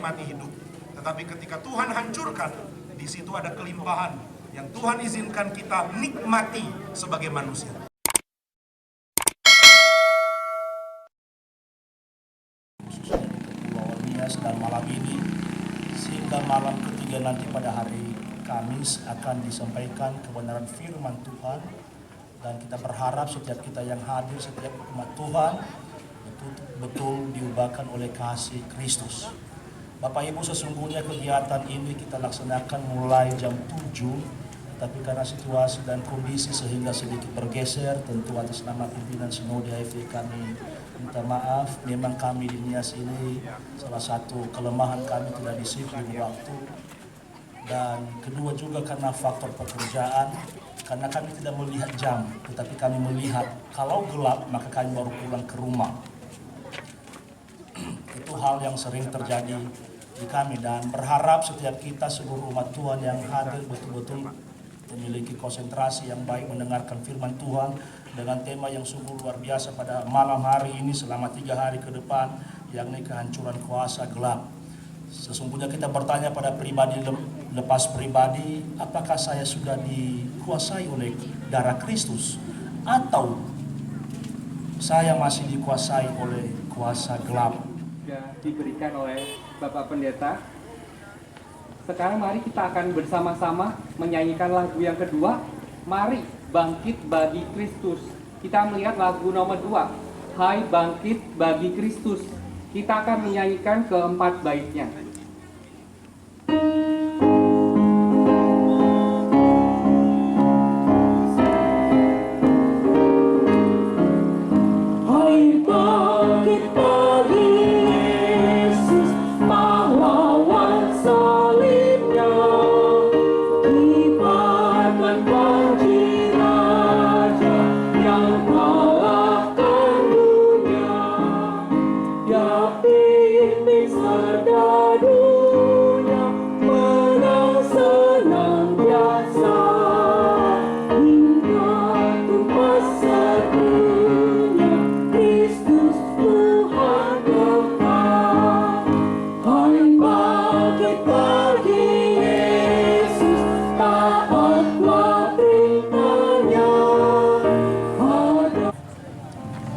menikmati hidup. Tetapi ketika Tuhan hancurkan, di situ ada kelimpahan yang Tuhan izinkan kita nikmati sebagai manusia. Dan malam ini sehingga malam ketiga nanti pada hari Kamis akan disampaikan kebenaran firman Tuhan, dan kita berharap setiap kita yang hadir, setiap umat Tuhan betul-betul diubahkan oleh kasih Kristus. Bapak Ibu, sesungguhnya kegiatan ini kita laksanakan mulai jam 7, tapi karena situasi dan kondisi sehingga sedikit bergeser. Tentu atas nama pimpinan Sinode HFI kami minta maaf. Memang kami di Nias ini salah satu kelemahan kami tidak disiplin waktu, dan kedua juga karena faktor pekerjaan, karena kami tidak melihat jam, tetapi kami melihat kalau gelap maka kami baru pulang ke rumah. Itu hal yang sering terjadi di kami, dan berharap setiap kita seluruh umat Tuhan yang hadir betul-betul memiliki konsentrasi yang baik mendengarkan firman Tuhan dengan tema yang sungguh luar biasa pada malam hari ini selama 3 hari ke depan, yakni kehancuran kuasa gelap. Sesungguhnya kita bertanya pada pribadi lepas pribadi, apakah saya sudah dikuasai oleh darah Kristus atau saya masih dikuasai oleh kuasa gelap? Diberikan oleh Bapak Pendeta. Sekarang mari kita akan bersama-sama menyanyikan lagu yang kedua, Mari Bangkit Bagi Kristus. Kita melihat lagu nomor 2, Hai Bangkit Bagi Kristus. Kita akan menyanyikan keempat baitnya.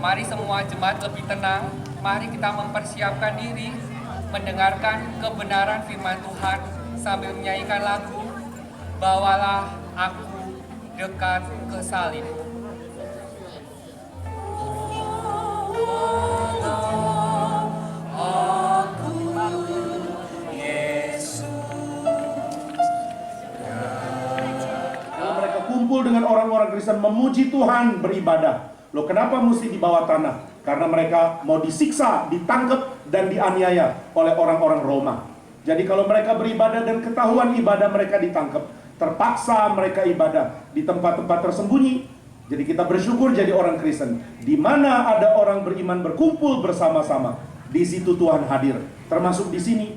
Mari semua jemaat lebih tenang. Mari kita mempersiapkan diri mendengarkan kebenaran firman Tuhan sambil menyanyikan lagu Bawalah Aku Dekat ke Salib. Mereka kumpul dengan orang-orang Kristen memuji Tuhan, beribadah. Loh, kenapa mesti di bawah tanah? Karena mereka mau disiksa, ditangkap, dan dianiaya oleh orang-orang Roma. Jadi kalau mereka beribadah dan ketahuan ibadah mereka ditangkap, terpaksa mereka ibadah di tempat-tempat tersembunyi. Jadi kita bersyukur jadi orang Kristen. Di mana ada orang beriman berkumpul bersama-sama, di situ Tuhan hadir. Termasuk di sini.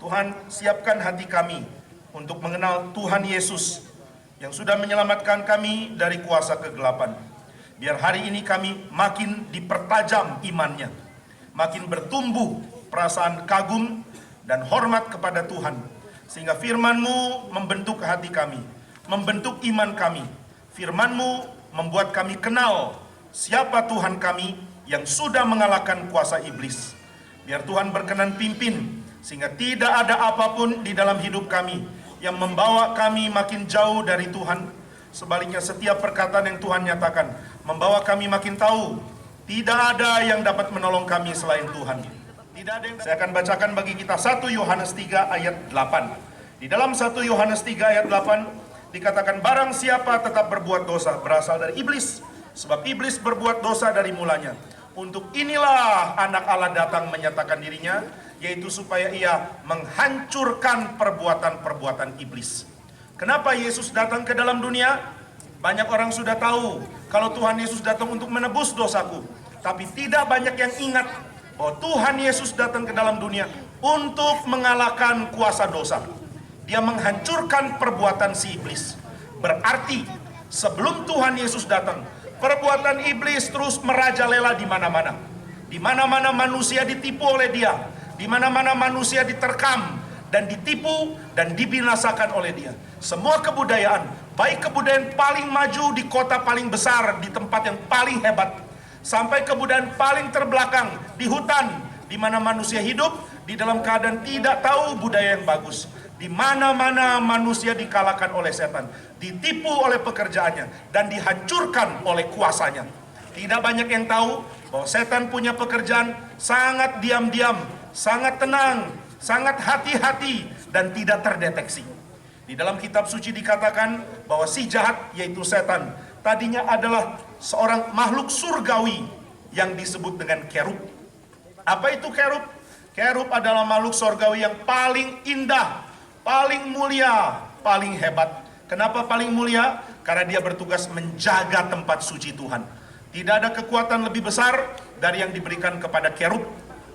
Tuhan, siapkan hati kami untuk mengenal Tuhan Yesus yang sudah menyelamatkan kami dari kuasa kegelapan. Biar hari ini kami makin dipertajam imannya, makin bertumbuh perasaan kagum dan hormat kepada Tuhan, sehingga firman-Mu membentuk hati kami, membentuk iman kami. Firman-Mu membuat kami kenal siapa Tuhan kami yang sudah mengalahkan kuasa iblis. Biar Tuhan berkenan pimpin, sehingga tidak ada apapun di dalam hidup kami yang membawa kami makin jauh dari Tuhan. Sebaliknya setiap perkataan yang Tuhan nyatakan membawa kami makin tahu tidak ada yang dapat menolong kami selain Tuhan. Tidak ada yang... Saya akan bacakan bagi kita 1 Yohanes 3 ayat 8. Di dalam 1 Yohanes 3 ayat 8 dikatakan, barang siapa tetap berbuat dosa berasal dari iblis, sebab iblis berbuat dosa dari mulanya. Untuk inilah anak Allah datang menyatakan dirinya, yaitu supaya ia menghancurkan perbuatan-perbuatan iblis. Kenapa Yesus datang ke dalam dunia? Banyak orang sudah tahu kalau Tuhan Yesus datang untuk menebus dosaku, tapi tidak banyak yang ingat bahwa Tuhan Yesus datang ke dalam dunia untuk mengalahkan kuasa dosa. Dia menghancurkan perbuatan si iblis. Berarti sebelum Tuhan Yesus datang, perbuatan iblis terus merajalela di mana-mana. Di mana-mana manusia ditipu oleh dia, di mana-mana manusia diterkam dan ditipu dan dibinasakan oleh dia. Semua kebudayaan, baik kebudayaan paling maju di kota paling besar, di tempat yang paling hebat, sampai kebudayaan paling terbelakang di hutan, di mana manusia hidup di dalam keadaan tidak tahu budaya yang bagus. Di mana-mana manusia dikalahkan oleh setan, ditipu oleh pekerjaannya, dan dihancurkan oleh kuasanya. Tidak banyak yang tahu bahwa setan punya pekerjaan sangat diam-diam, sangat tenang, sangat hati-hati, dan tidak terdeteksi. Di dalam kitab suci dikatakan bahwa si jahat, yaitu setan, tadinya adalah seorang makhluk surgawi yang disebut dengan kerub. Apa itu kerub? Kerub adalah makhluk surgawi yang paling indah, paling mulia, paling hebat. Kenapa paling mulia? Karena dia bertugas menjaga tempat suci Tuhan. Tidak ada kekuatan lebih besar dari yang diberikan kepada kerub.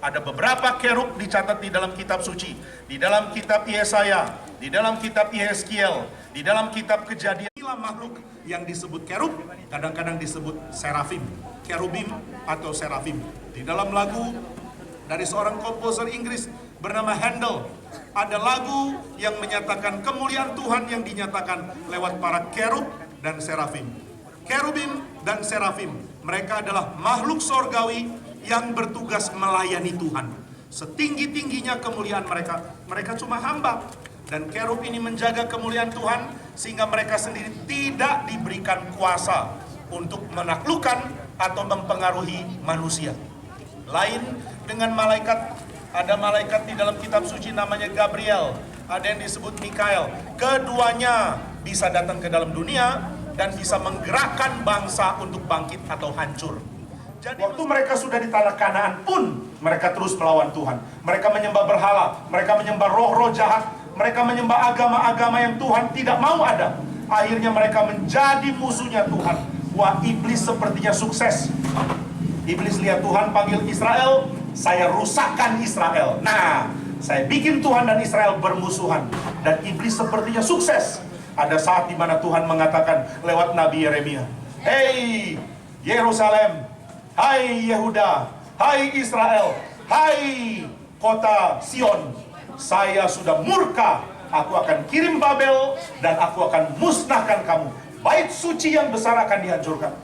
Ada beberapa kerub dicatat di dalam kitab suci, di dalam kitab Yesaya, di dalam kitab Yehezkiel, di dalam kitab Kejadian. Inilah makhluk yang disebut kerub, kadang-kadang disebut serafim, kerubim atau serafim. Di dalam lagu dari seorang komposer Inggris bernama Handel, ada lagu yang menyatakan kemuliaan Tuhan yang dinyatakan lewat para kerub dan serafim. Kerubim dan serafim, mereka adalah makhluk sorgawi yang bertugas melayani Tuhan. Setinggi-tingginya kemuliaan mereka, mereka cuma hamba. Dan kerub ini menjaga kemuliaan Tuhan sehingga mereka sendiri tidak diberikan kuasa untuk menaklukkan atau mempengaruhi manusia. Lain dengan malaikat, ada malaikat di dalam kitab suci namanya Gabriel, ada yang disebut Mikael. Keduanya bisa datang ke dalam dunia dan bisa menggerakkan bangsa untuk bangkit atau hancur. Jadi waktu mereka sudah di tanah Kanaan pun mereka terus melawan Tuhan. Mereka menyembah berhala, mereka menyembah roh-roh jahat, mereka menyembah agama-agama yang Tuhan tidak mau ada. Akhirnya mereka menjadi musuhnya Tuhan. Wah, iblis sepertinya sukses. Iblis lihat Tuhan panggil Israel, saya rusakkan Israel. Nah, saya bikin Tuhan dan Israel bermusuhan. Dan iblis sepertinya sukses. Ada saat di mana Tuhan mengatakan lewat Nabi Yeremia, "Hei Yerusalem, hai Yehuda, hai Israel, hai kota Sion, saya sudah murka. Aku akan kirim Babel dan aku akan musnahkan kamu. Bait suci yang besar akan dihancurkan."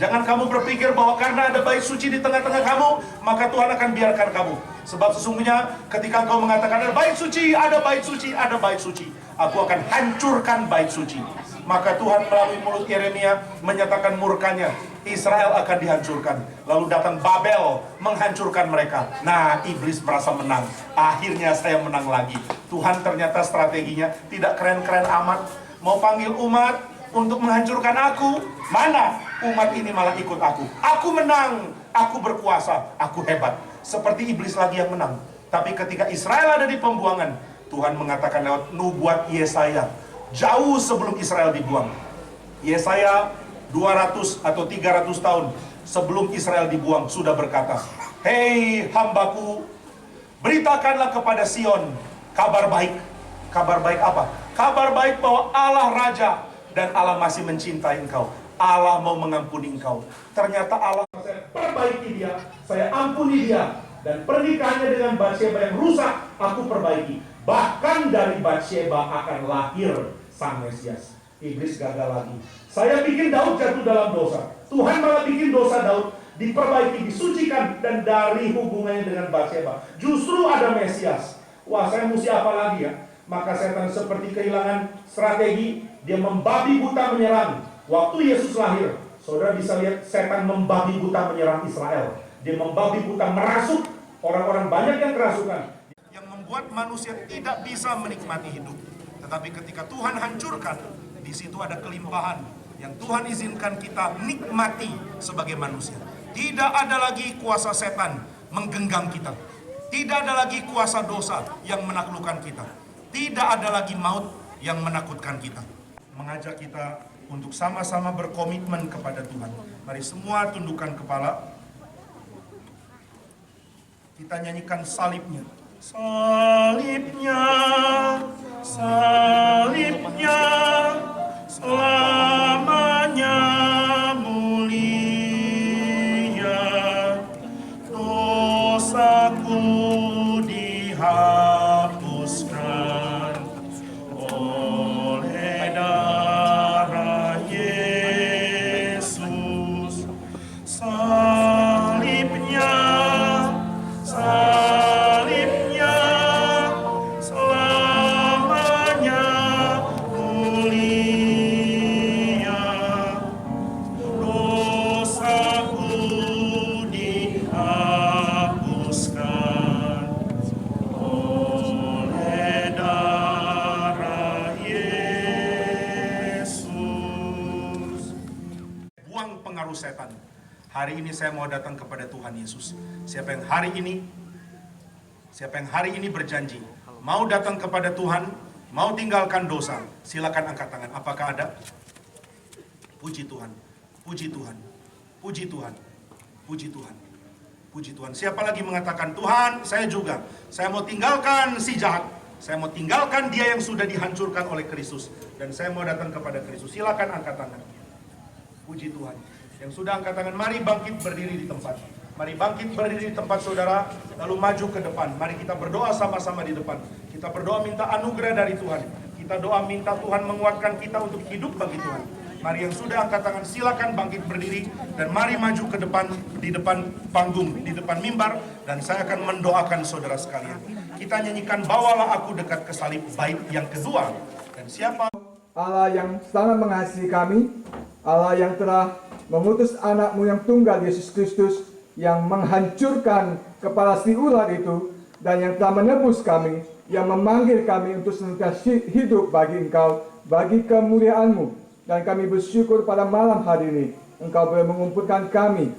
Jangan kamu berpikir bahwa karena ada bait suci di tengah-tengah kamu, maka Tuhan akan biarkan kamu. Sebab sesungguhnya ketika engkau mengatakan ada bait suci, ada bait suci, ada bait suci, aku akan hancurkan bait suci. Maka Tuhan melalui mulut Yeremia menyatakan murkanya, Israel akan dihancurkan. Lalu datang Babel menghancurkan mereka. Nah, iblis merasa menang. Akhirnya saya menang lagi. Tuhan ternyata strateginya tidak keren-keren amat. Mau panggil umat untuk menghancurkan aku, mana? Umat ini malah ikut aku. Aku menang, aku berkuasa, aku hebat. Seperti iblis lagi yang menang. Tapi ketika Israel ada di pembuangan, Tuhan mengatakan lewat nubuat Yesaya, jauh sebelum Israel dibuang. Yesaya 200 atau 300 tahun sebelum Israel dibuang sudah berkata, "Hei hambaku, beritakanlah kepada Sion kabar baik." Kabar baik apa? Kabar baik bahwa Allah Raja dan Allah masih mencintai engkau. Allah mau mengampuni engkau. Ternyata Allah, saya perbaiki dia, saya ampuni dia. Dan pernikahannya dengan Batsheba yang rusak, aku perbaiki. Bahkan dari Batsheba akan lahir sang Mesias. Iblis gagal lagi. Saya bikin Daud jatuh dalam dosa. Tuhan malah bikin dosa Daud diperbaiki, disucikan. Dan dari hubungannya dengan Batsheba, justru ada Mesias. Wah, saya mesti apa lagi ya? Maka setan seperti kehilangan strategi. Dia membabi buta menyerang. Waktu Yesus lahir, saudara bisa lihat setan membabi buta menyerang Israel. Dia membabi buta merasuk. Orang-orang banyak yang kerasukan. Yang membuat manusia tidak bisa menikmati hidup. Tetapi ketika Tuhan hancurkan, di situ ada kelimpahan yang Tuhan izinkan kita nikmati sebagai manusia. Tidak ada lagi kuasa setan menggenggam kita. Tidak ada lagi kuasa dosa yang menaklukkan kita. Tidak ada lagi maut yang menakutkan kita. Mengajak kita untuk sama-sama berkomitmen kepada Tuhan. Mari semua tundukkan kepala. Kita nyanyikan salibnya. Salibnya, salibnya, salibnya. saya mau datang kepada Tuhan Yesus. Siapa yang hari ini berjanji mau datang kepada Tuhan, mau tinggalkan dosa, silakan angkat tangan. Apakah ada? Puji Tuhan, puji Tuhan, puji Tuhan, puji Tuhan, puji Tuhan. Siapa lagi mengatakan, Tuhan, saya mau tinggalkan si jahat, saya mau tinggalkan dia yang sudah dihancurkan oleh Kristus, dan saya mau datang kepada Kristus. Silakan angkat tangan. Puji Tuhan. Yang sudah angkat tangan, mari bangkit berdiri di tempat. Mari bangkit berdiri di tempat saudara, lalu maju ke depan. Mari kita berdoa sama-sama di depan. Kita berdoa minta anugerah dari Tuhan. Kita doa minta Tuhan menguatkan kita untuk hidup bagi Tuhan. Mari yang sudah angkat tangan, silakan bangkit berdiri dan mari maju ke depan, di depan panggung, di depan mimbar, dan saya akan mendoakan saudara sekalian. Kita nyanyikan Bawalah Aku Dekat ke Salib, bait yang kedua. Dan siapa? Allah yang sangat mengasihi kami, Allah yang telah mengutus anakmu yang tunggal Yesus Kristus yang menghancurkan kepala si ular itu, dan yang telah menebus kami, yang memanggil kami untuk senantiasa hidup bagi Engkau, bagi kemuliaan-Mu. Dan kami bersyukur pada malam hari ini Engkau boleh mengumpulkan kami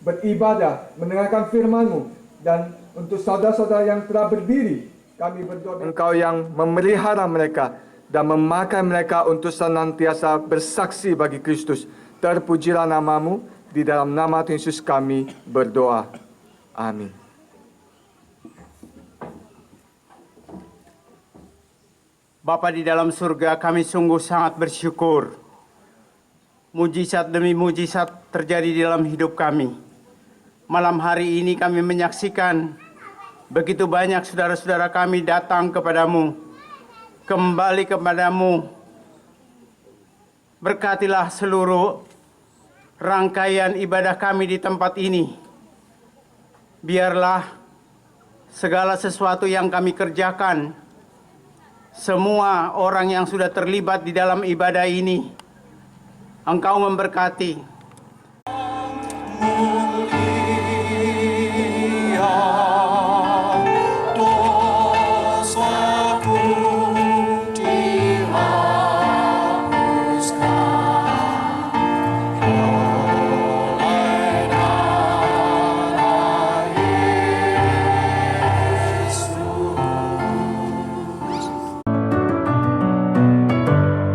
beribadah, mendengarkan firman-Mu. Dan untuk saudara-saudara yang telah berdiri, kami berdoa Engkau yang memelihara mereka dan memakai mereka untuk senantiasa bersaksi bagi Kristus. Terpujilah nama-Mu, di dalam nama Tuhan Yesus kami berdoa. Amin. Bapa di dalam surga, kami sungguh sangat bersyukur. Mujizat demi mujizat terjadi di dalam hidup kami. Malam hari ini kami menyaksikan begitu banyak saudara-saudara kami datang kepadamu, kembali kepadamu. Berkatilah seluruh rangkaian ibadah kami di tempat ini. Biarlah segala sesuatu yang kami kerjakan, semua orang yang sudah terlibat di dalam ibadah ini, Engkau memberkati.